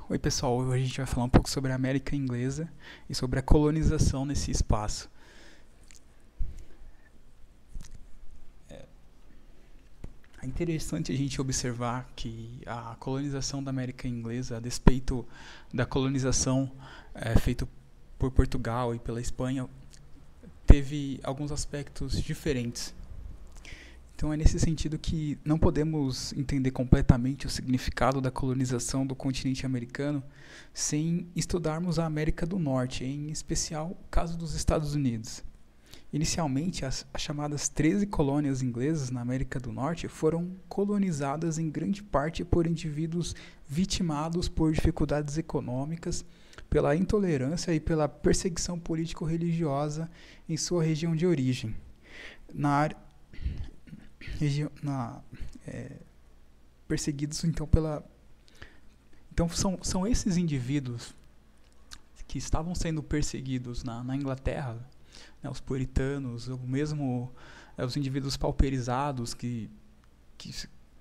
Oi pessoal, hoje a gente vai falar um pouco sobre a América Inglesa e sobre a colonização nesse espaço. É interessante a gente observar que a colonização da América Inglesa, a despeito da colonização feita por Portugal e pela Espanha, teve alguns aspectos diferentes. Então é nesse sentido que não podemos entender completamente o significado da colonização do continente americano sem estudarmos a América do Norte, em especial o caso dos Estados Unidos. Inicialmente, as chamadas 13 colônias inglesas na América do Norte foram colonizadas em grande parte por indivíduos vitimados por dificuldades econômicas, pela intolerância e pela perseguição político-religiosa em sua região de origem. Na área, na, perseguidos então pela. Então são esses indivíduos que estavam sendo perseguidos na Inglaterra, né, os puritanos, ou mesmo os indivíduos pauperizados que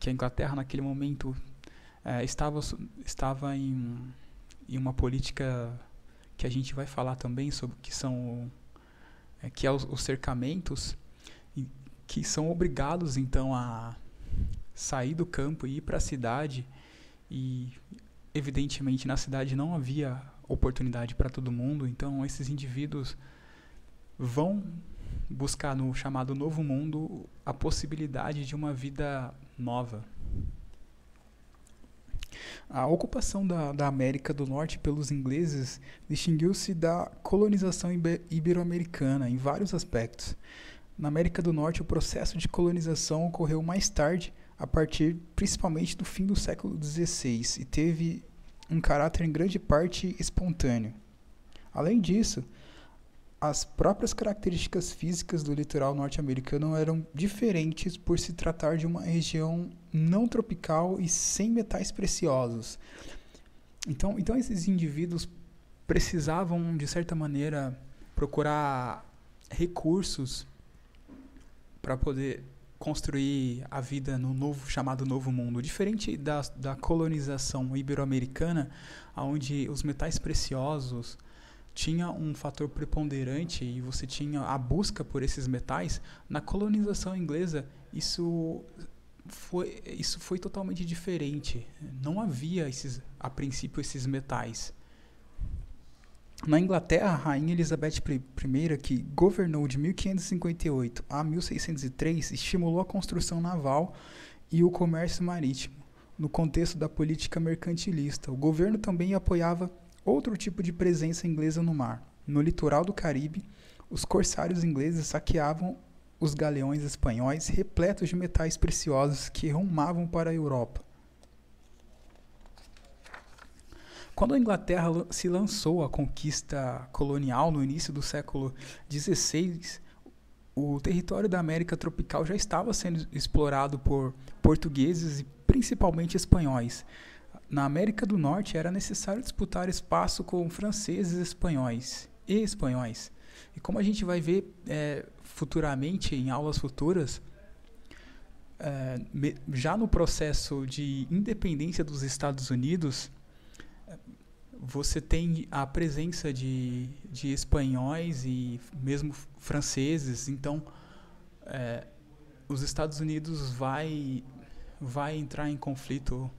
a Inglaterra naquele momento estava em uma política que a gente vai falar também sobre, que é os cercamentos, que são obrigados então a sair do campo e ir para a cidade, e evidentemente na cidade não havia oportunidade para todo mundo, então esses indivíduos vão buscar no chamado Novo Mundo a possibilidade de uma vida nova. A ocupação da América do Norte pelos ingleses distinguiu-se da colonização ibero-americana em vários aspectos. Na América do Norte, o processo de colonização ocorreu mais tarde, a partir principalmente do fim do século XVI, e teve um caráter em grande parte espontâneo. Além disso, as próprias características físicas do litoral norte-americano eram diferentes por se tratar de uma região não tropical e sem metais preciosos. Então esses indivíduos precisavam, de certa maneira, procurar recursos para poder construir a vida no chamado Novo Mundo. Diferente da colonização ibero-americana, onde os metais preciosos tinha um fator preponderante e você tinha a busca por esses metais, na colonização inglesa isso foi totalmente diferente. Não havia a princípio esses metais. Na Inglaterra, a rainha Elizabeth I, que governou de 1558 a 1603, estimulou a construção naval e o comércio marítimo, no contexto da política mercantilista. O governo também apoiava outro tipo de presença inglesa no mar. No litoral do Caribe, os corsários ingleses saqueavam os galeões espanhóis repletos de metais preciosos que rumavam para a Europa. Quando a Inglaterra se lançou à conquista colonial no início do século XVI, o território da América tropical já estava sendo explorado por portugueses e principalmente espanhóis. Na América do Norte era necessário disputar espaço com franceses e espanhóis. E como a gente vai ver futuramente, em aulas futuras, já no processo de independência dos Estados Unidos, você tem a presença de espanhóis e mesmo franceses. Então, os Estados Unidos vai entrar em conflito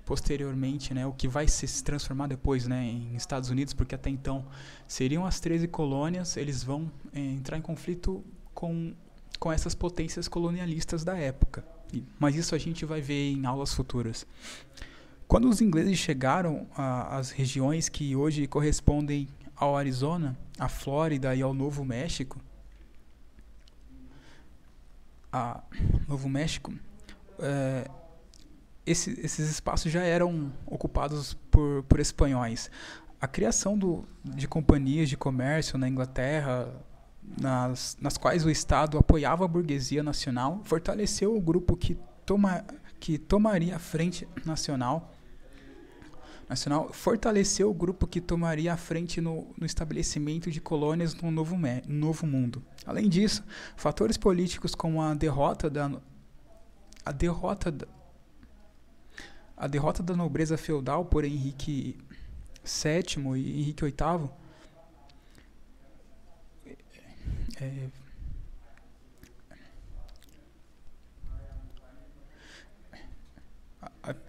posteriormente, né, o que vai se transformar depois, né, em Estados Unidos, porque até então seriam as 13 colônias, eles vão entrar em conflito com essas potências colonialistas da época. Mas isso a gente vai ver em aulas futuras. Quando os ingleses chegaram às regiões que hoje correspondem ao Arizona, à Flórida e ao Novo México, esses espaços já eram ocupados por espanhóis. A criação de companhias de comércio na Inglaterra, nas quais o Estado apoiava a burguesia nacional, fortaleceu o grupo que tomaria a frente fortaleceu o grupo que tomaria a frente no estabelecimento de colônias no Novo Mundo. Além disso, fatores políticos como a derrota A derrota da nobreza feudal por Henrique VII e Henrique VIII é,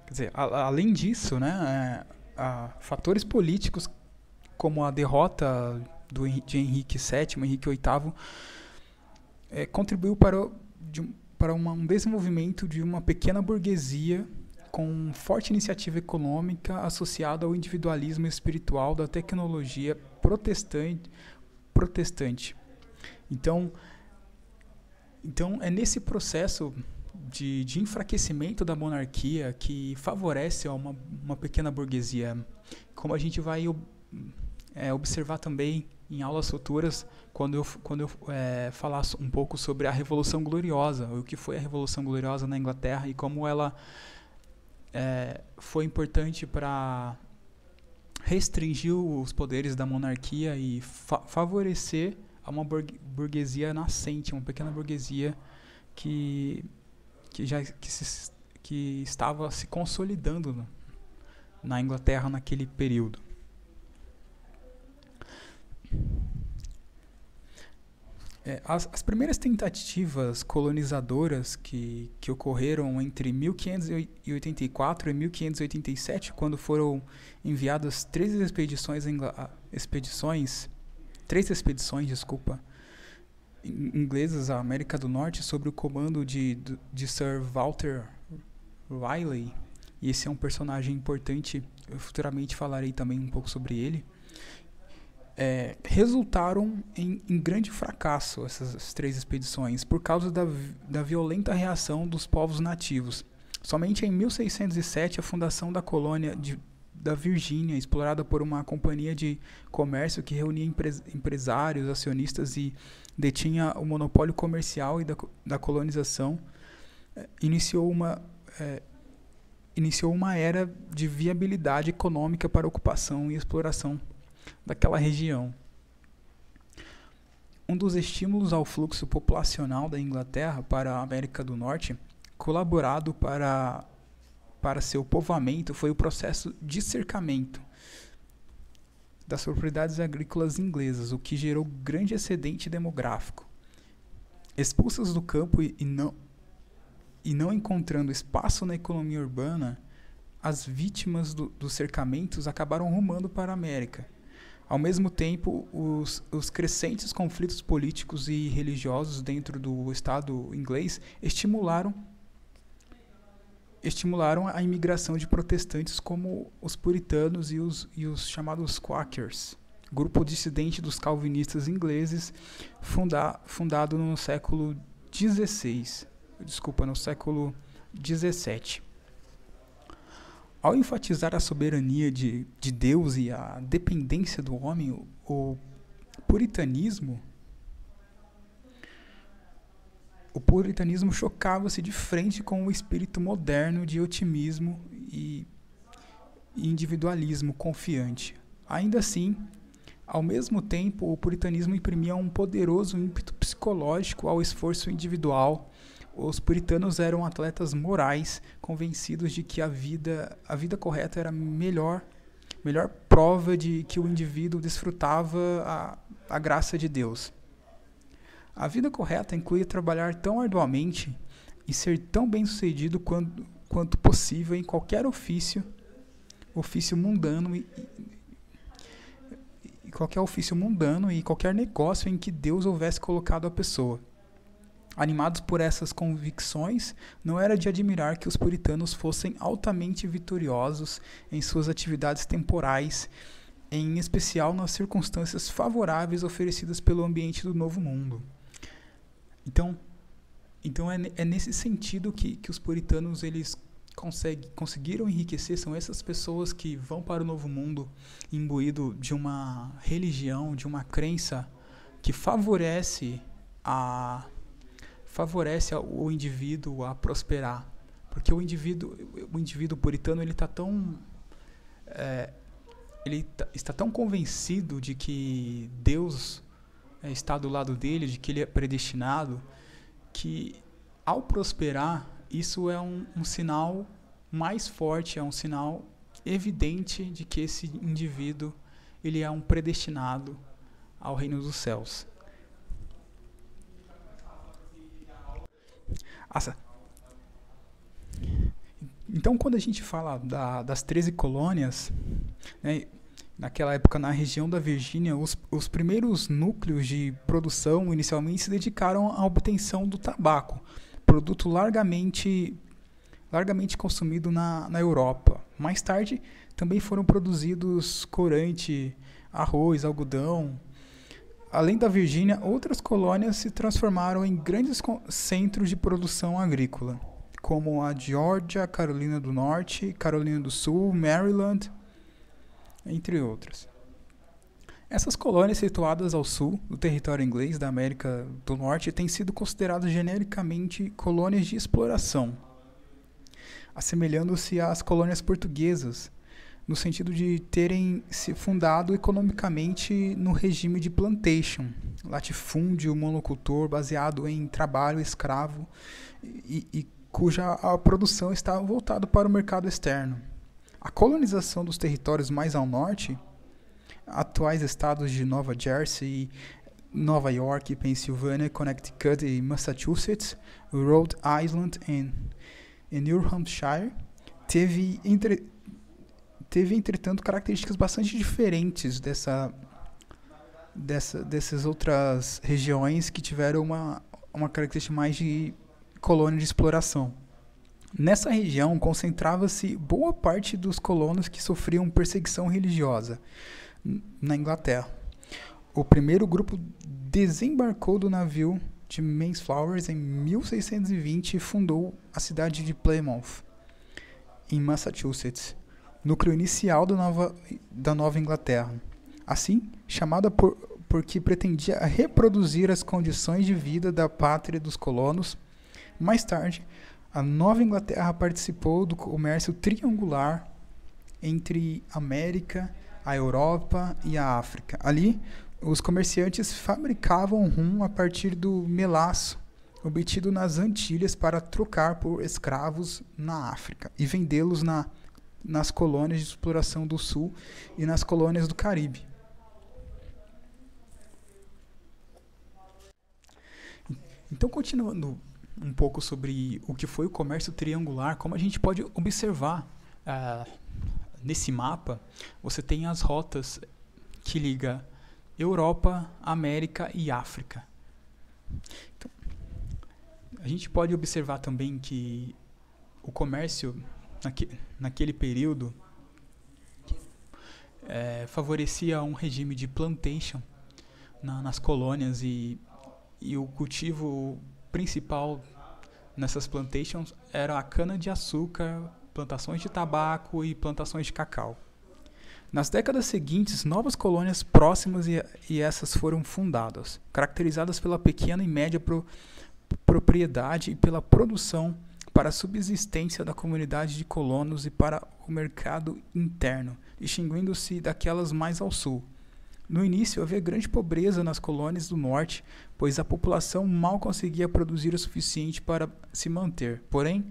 quer dizer, além disso, né, fatores políticos como a derrota de Henrique VII, Henrique VIII, contribuiu para um desenvolvimento de uma pequena burguesia com forte iniciativa econômica associada ao individualismo espiritual da tecnologia protestante. Então é nesse processo de enfraquecimento da monarquia que favorece uma pequena burguesia, como a gente vai observar também em aulas futuras, quando eu falar um pouco sobre a Revolução Gloriosa, o que foi a Revolução Gloriosa na Inglaterra e como ela foi importante para restringir os poderes da monarquia e favorecer a uma burguesia nascente, uma pequena burguesia que estava se consolidando na Inglaterra naquele período. As primeiras tentativas colonizadoras que ocorreram entre 1584 e 1587, quando foram enviadas três expedições inglesas à América do Norte sob o comando de Sir Walter Raleigh, e esse é um personagem importante, eu futuramente falarei também um pouco sobre ele. Resultaram em grande fracasso essas três expedições por causa da violenta reação dos povos nativos. Somente em 1607 a fundação da colônia da Virgínia, explorada por uma companhia de comércio que reunia empresários, acionistas e detinha o monopólio comercial e da colonização, iniciou uma era de viabilidade econômica para a ocupação e exploração daquela região. Um dos estímulos ao fluxo populacional da Inglaterra para a América do Norte, colaborado para seu povoamento, foi o processo de cercamento das propriedades agrícolas inglesas, o que gerou grande excedente demográfico. Expulsas do campo e não encontrando espaço na economia urbana, as vítimas dos cercamentos acabaram rumando para a América. Ao mesmo tempo, os crescentes conflitos políticos e religiosos dentro do Estado inglês estimularam a imigração de protestantes como os puritanos e os chamados Quakers, grupo dissidente dos calvinistas ingleses, fundado no século XVII. Ao enfatizar a soberania de Deus e a dependência do homem, o puritanismo chocava-se de frente com o espírito moderno de otimismo e individualismo confiante. Ainda assim, ao mesmo tempo, o puritanismo imprimia um poderoso ímpeto psicológico ao esforço individual. Os puritanos eram atletas morais, convencidos de que a vida correta era a melhor prova de que o indivíduo desfrutava a graça de Deus. A vida correta inclui trabalhar tão arduamente e ser tão bem-sucedido quanto possível em qualquer ofício mundano e qualquer negócio em que Deus houvesse colocado a pessoa. Animados por essas convicções, não era de admirar que os puritanos fossem altamente vitoriosos em suas atividades temporais, em especial nas circunstâncias favoráveis oferecidas pelo ambiente do Novo Mundo. Então é nesse sentido que os puritanos eles conseguiram enriquecer. São essas pessoas que vão para o Novo Mundo imbuído de uma religião, de uma crença que favorece o indivíduo a prosperar, porque o indivíduo puritano ele está tão convencido de que Deus está do lado dele, de que ele é predestinado, que ao prosperar isso é um sinal mais forte, é um sinal evidente de que esse indivíduo ele é um predestinado ao reino dos céus. Então, quando a gente fala das 13 colônias, né, naquela época na região da Virgínia, os primeiros núcleos de produção inicialmente se dedicaram à obtenção do tabaco, produto largamente consumido na Europa. Mais tarde, também foram produzidos corante, arroz, algodão. Além da Virgínia, outras colônias se transformaram em grandes centros de produção agrícola, como a Geórgia, Carolina do Norte, Carolina do Sul, Maryland, entre outras. Essas colônias situadas ao sul do território inglês da América do Norte têm sido consideradas genericamente colônias de exploração, assemelhando-se às colônias portuguesas, no sentido de terem se fundado economicamente no regime de plantation, latifúndio monocultor baseado em trabalho escravo e cuja a produção estava voltada para o mercado externo. A colonização dos territórios mais ao norte, atuais estados de Nova Jersey, Nova York, Pensilvânia, Connecticut e Massachusetts, Rhode Island e New Hampshire, teve entretanto características bastante diferentes dessas outras regiões que tiveram uma característica mais de colônia de exploração. Nessa região concentrava-se boa parte dos colonos que sofriam perseguição religiosa na Inglaterra. O primeiro grupo desembarcou do navio de Mayflower em 1620 e fundou a cidade de Plymouth, em Massachusetts, núcleo inicial da Nova Inglaterra. Assim, chamada porque pretendia reproduzir as condições de vida da pátria dos colonos. Mais tarde, a Nova Inglaterra participou do comércio triangular entre a América, a Europa e a África. Ali, os comerciantes fabricavam rum a partir do melaço obtido nas Antilhas para trocar por escravos na África e vendê-los nas colônias de exploração do Sul e nas colônias do Caribe. Então, continuando um pouco sobre o que foi o comércio triangular, como a gente pode observar nesse mapa, você tem as rotas que ligam Europa, América e África. Então, a gente pode observar também que o comércio naquele período favorecia um regime de plantation nas colônias e o cultivo principal nessas plantations era a cana-de-açúcar, plantações de tabaco e plantações de cacau. Nas décadas seguintes, novas colônias próximas e essas foram fundadas, caracterizadas pela pequena e média propriedade e pela produção para a subsistência da comunidade de colonos e para o mercado interno, distinguindo-se daquelas mais ao sul. No início, havia grande pobreza nas colônias do norte, pois a população mal conseguia produzir o suficiente para se manter. Porém,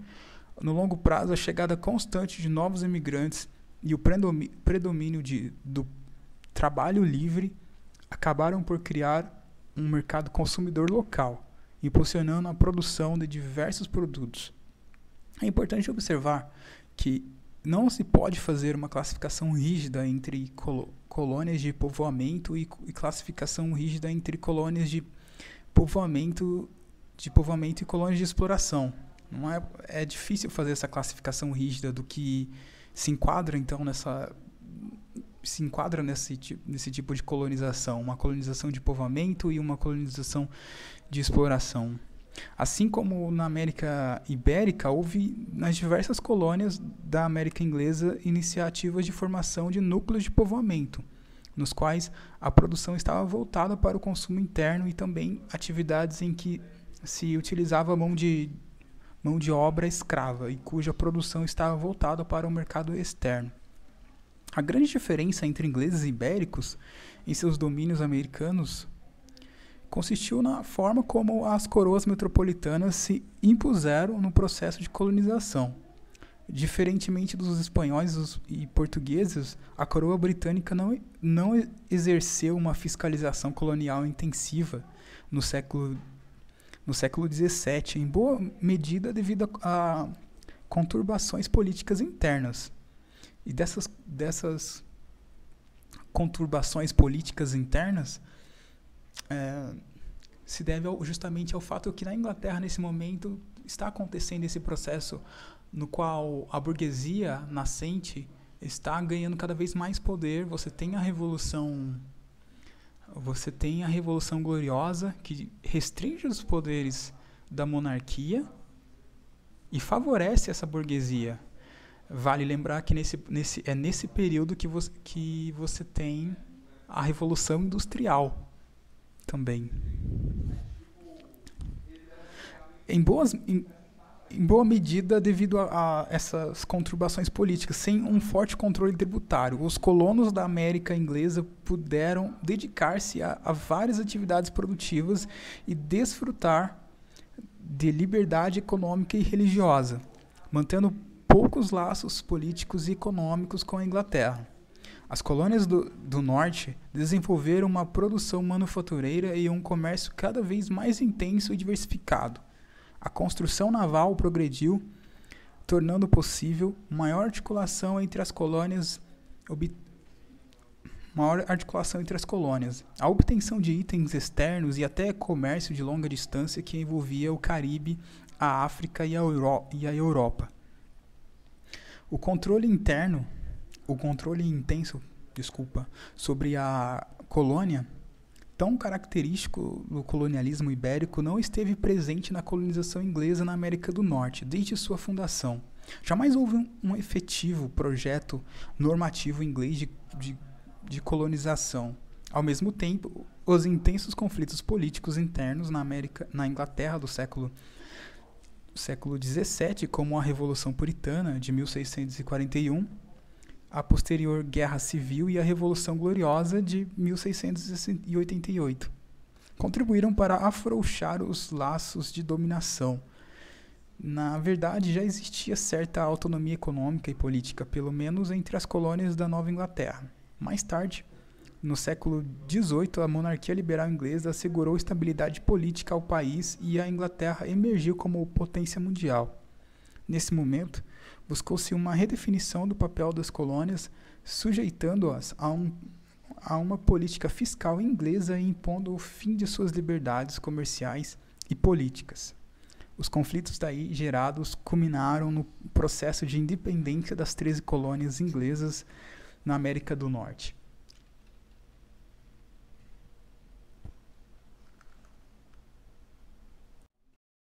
no longo prazo, a chegada constante de novos imigrantes e o predomínio do trabalho livre acabaram por criar um mercado consumidor local, impulsionando a produção de diversos produtos. É importante observar que não se pode fazer uma classificação rígida entre colônias de povoamento e classificação rígida entre colônias de povoamento e colônias de exploração. Não é difícil fazer essa classificação rígida do que se enquadra então nesse tipo de colonização, uma colonização de povoamento e uma colonização de exploração. Assim como na América Ibérica, houve nas diversas colônias da América Inglesa iniciativas de formação de núcleos de povoamento, nos quais a produção estava voltada para o consumo interno e também atividades em que se utilizava mão de obra escrava e cuja produção estava voltada para o mercado externo. A grande diferença entre ingleses e ibéricos em seus domínios americanos consistiu na forma como as coroas metropolitanas se impuseram no processo de colonização. Diferentemente dos espanhóis e portugueses, a coroa britânica não exerceu uma fiscalização colonial intensiva no século XVII, em boa medida devido a conturbações políticas internas. E dessas conturbações políticas internas se deve justamente ao fato que na Inglaterra, nesse momento, está acontecendo esse processo no qual a burguesia nascente está ganhando cada vez mais poder. Você tem a Revolução Gloriosa, que restringe os poderes da monarquia e favorece essa burguesia. Vale lembrar que é nesse período que você tem a Revolução Industrial também. Em boa medida devido a essas conturbações políticas, sem um forte controle tributário, os colonos da América inglesa puderam dedicar-se a várias atividades produtivas e desfrutar de liberdade econômica e religiosa, mantendo poucos laços políticos e econômicos com a Inglaterra. As colônias do norte desenvolveram uma produção manufatureira e um comércio cada vez mais intenso e diversificado. A construção naval progrediu, tornando possível maior articulação entre as colônias. A obtenção de itens externos e até comércio de longa distância que envolvia o Caribe, a África e a Europa. O controle intenso sobre a colônia, tão característico do colonialismo ibérico, não esteve presente na colonização inglesa na América do Norte, desde sua fundação. Jamais houve um efetivo projeto normativo inglês de colonização. Ao mesmo tempo, os intensos conflitos políticos internos na Inglaterra do século XVII, como a Revolução Puritana de 1641, a posterior Guerra Civil e a Revolução Gloriosa de 1688, contribuíram para afrouxar os laços de dominação. Na verdade, já existia certa autonomia econômica e política, pelo menos entre as colônias da Nova Inglaterra. Mais tarde, no século XVIII, a monarquia liberal inglesa assegurou estabilidade política ao país e a Inglaterra emergiu como potência mundial. Nesse momento, buscou-se uma redefinição do papel das colônias, sujeitando-as a uma política fiscal inglesa e impondo o fim de suas liberdades comerciais e políticas. Os conflitos daí gerados culminaram no processo de independência das 13 colônias inglesas na América do Norte.